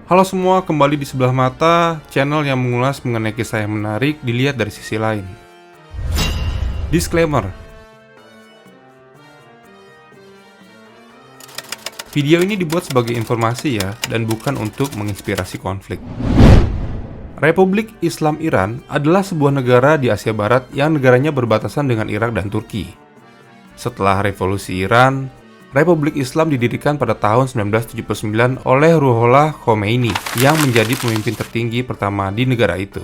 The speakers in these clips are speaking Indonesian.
Halo semua, kembali di Sebelah Mata, channel yang mengulas mengenai kisah yang menarik dilihat dari sisi lain. Disclaimer: video ini dibuat sebagai informasi ya, dan bukan untuk menginspirasi konflik. Republik Islam Iran adalah sebuah negara di Asia Barat yang negaranya berbatasan dengan Irak dan Turki. Setelah Revolusi Iran, Republik Islam didirikan pada tahun 1979 oleh Ruhollah Khomeini yang menjadi pemimpin tertinggi pertama di negara itu.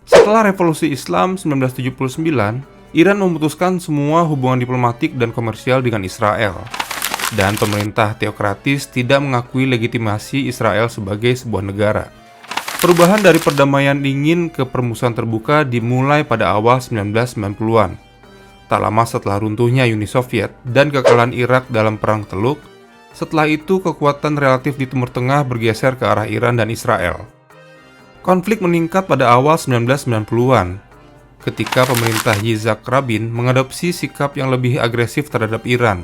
Setelah Revolusi Islam 1979, Iran memutuskan semua hubungan diplomatik dan komersial dengan Israel, dan pemerintah teokratis tidak mengakui legitimasi Israel sebagai sebuah negara. Perubahan dari perdamaian dingin ke permusuhan terbuka dimulai pada awal 1990-an. Tak lama setelah runtuhnya Uni Soviet dan kekalahan Irak dalam Perang Teluk, setelah itu kekuatan relatif di Timur Tengah bergeser ke arah Iran dan Israel. Konflik meningkat pada awal 1990-an, ketika pemerintah Yitzhak Rabin mengadopsi sikap yang lebih agresif terhadap Iran.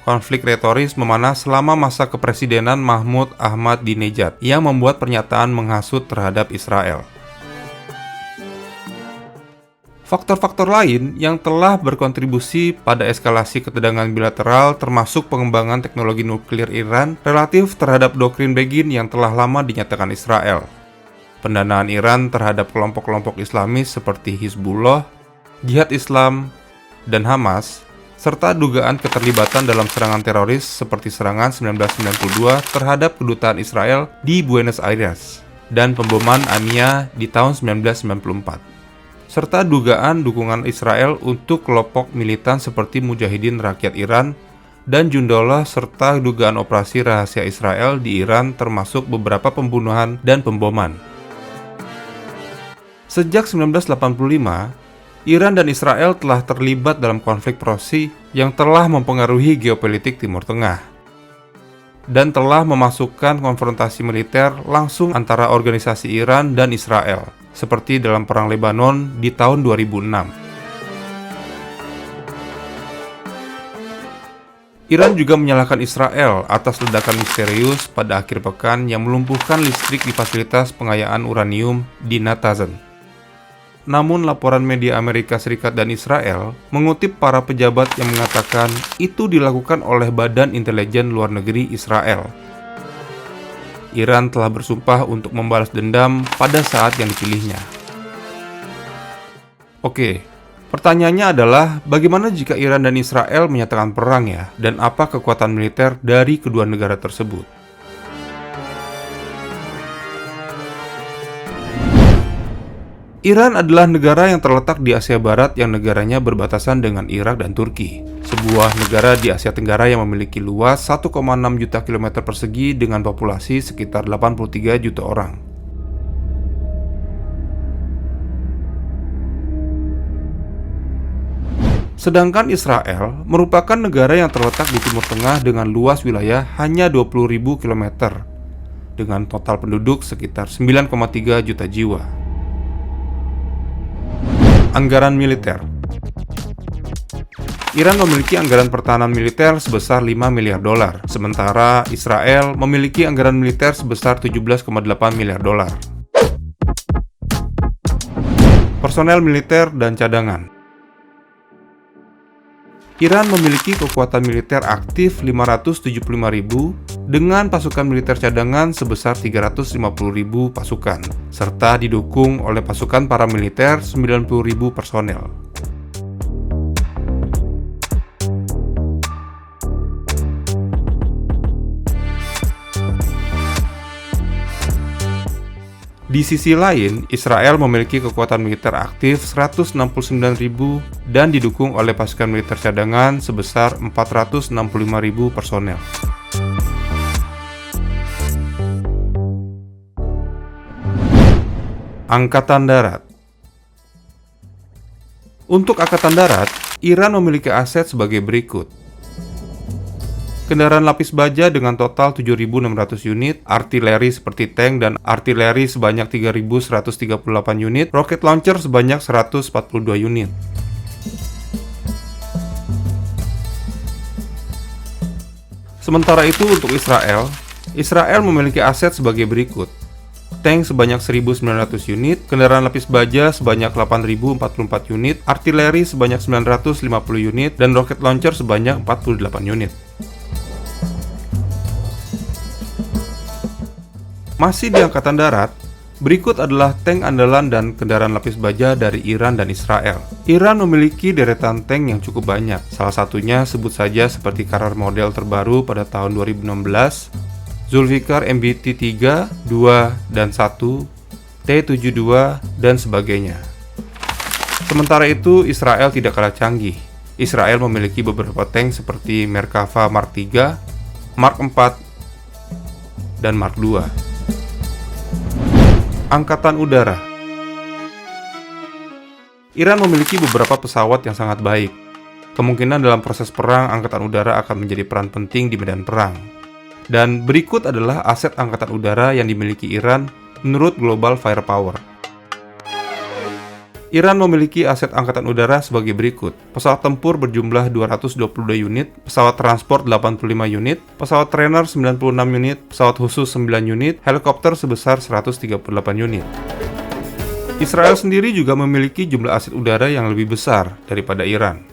Konflik retoris memanas selama masa kepresidenan Mahmud Ahmadinejad yang membuat pernyataan menghasut terhadap Israel. Faktor-faktor lain yang telah berkontribusi pada eskalasi ketegangan bilateral termasuk pengembangan teknologi nuklir Iran relatif terhadap doktrin Begin yang telah lama dinyatakan Israel, pendanaan Iran terhadap kelompok-kelompok Islamis seperti Hizbullah, Jihad Islam, dan Hamas, serta dugaan keterlibatan dalam serangan teroris seperti serangan 1992 terhadap kedutaan Israel di Buenos Aires dan pemboman Amiens di tahun 1994. Serta dugaan dukungan Israel untuk kelompok militan seperti Mujahidin Rakyat Iran dan Jundullah, serta dugaan operasi rahasia Israel di Iran termasuk beberapa pembunuhan dan pemboman. Sejak 1985, Iran dan Israel telah terlibat dalam konflik Parsi yang telah mempengaruhi geopolitik Timur Tengah dan telah memasukkan konfrontasi militer langsung antara organisasi Iran dan Israel, seperti dalam Perang Lebanon di tahun 2006. Iran juga menyalahkan Israel atas ledakan misterius pada akhir pekan yang melumpuhkan listrik di fasilitas pengayaan uranium di Natanz. Namun laporan media Amerika Serikat dan Israel mengutip para pejabat yang mengatakan itu dilakukan oleh Badan Intelijen Luar Negeri Israel. Iran telah bersumpah untuk membalas dendam pada saat yang dipilihnya. Oke, pertanyaannya adalah bagaimana jika Iran dan Israel menyatakan perang ya? Dan apa kekuatan militer dari kedua negara tersebut? Iran adalah negara yang terletak di Asia Barat yang negaranya berbatasan dengan Irak dan Turki, sebuah negara di Asia Tenggara yang memiliki luas 1,6 juta kilometer persegi dengan populasi sekitar 83 juta orang. Sedangkan Israel merupakan negara yang terletak di Timur Tengah dengan luas wilayah hanya 20.000 kilometer, dengan total penduduk sekitar 9,3 juta jiwa. Anggaran militer. Iran memiliki anggaran pertahanan militer sebesar 5 miliar dolar, sementara Israel memiliki anggaran militer sebesar 17,8 miliar dolar. Personel militer dan cadangan. Iran memiliki kekuatan militer aktif 575.000 dengan pasukan militer cadangan sebesar 350.000 pasukan, serta didukung oleh pasukan paramiliter 90.000 personel. Di sisi lain, Israel memiliki kekuatan militer aktif 169.000 dan didukung oleh pasukan militer cadangan sebesar 465.000 personel. Angkatan Darat. Untuk Angkatan Darat, Iran memiliki aset sebagai berikut. Kendaraan lapis baja dengan total 7.600 unit, artileri seperti tank dan artileri sebanyak 3.138 unit, rocket launcher sebanyak 142 unit. Sementara itu untuk Israel, Israel memiliki aset sebagai berikut. Tank sebanyak 1.900 unit, kendaraan lapis baja sebanyak 8.044 unit, artileri sebanyak 950 unit, dan rocket launcher sebanyak 48 unit. Masih di Angkatan Darat, berikut adalah tank andalan dan kendaraan lapis baja dari Iran dan Israel. Iran memiliki deretan tank yang cukup banyak. Salah satunya sebut saja seperti Karar model terbaru pada tahun 2016, Zulfikar MBT-3, 2, dan 1, T-72, dan sebagainya. Sementara itu, Israel tidak kalah canggih. Israel memiliki beberapa tank seperti Merkava Mark 3, Mark 4, dan Mark 2. Angkatan Udara. Iran memiliki beberapa pesawat yang sangat baik. Kemungkinan dalam proses perang, Angkatan Udara akan menjadi peran penting di medan perang. Dan berikut adalah aset Angkatan Udara yang dimiliki Iran menurut Global Firepower. Iran memiliki aset Angkatan Udara sebagai berikut. Pesawat tempur berjumlah 222 unit, pesawat transport 85 unit, pesawat trainer 96 unit, pesawat khusus 9 unit, helikopter sebesar 138 unit. Israel sendiri juga memiliki jumlah aset udara yang lebih besar daripada Iran.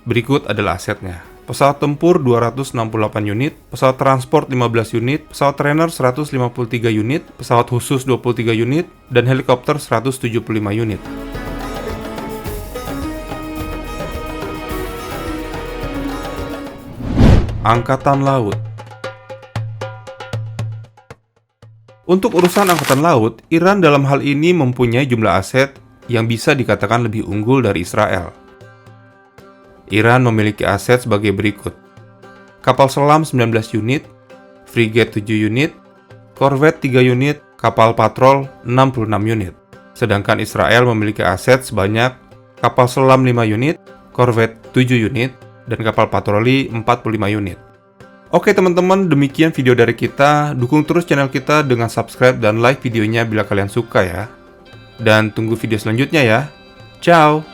Berikut adalah asetnya. Pesawat tempur 268 unit, pesawat transport 15 unit, pesawat trainer 153 unit, pesawat khusus 23 unit, dan helikopter 175 unit. Angkatan Laut. Untuk urusan Angkatan Laut, Iran dalam hal ini mempunyai jumlah aset yang bisa dikatakan lebih unggul dari Israel. Iran memiliki aset sebagai berikut. Kapal selam 19 unit, frigate 7 unit, korvet 3 unit, kapal patrol 66 unit. Sedangkan Israel memiliki aset sebanyak kapal selam 5 unit, korvet 7 unit, dan kapal patroli 45 unit. Oke teman-teman, demikian video dari kita. Dukung terus channel kita dengan subscribe dan like videonya bila kalian suka ya. Dan tunggu video selanjutnya ya. Ciao!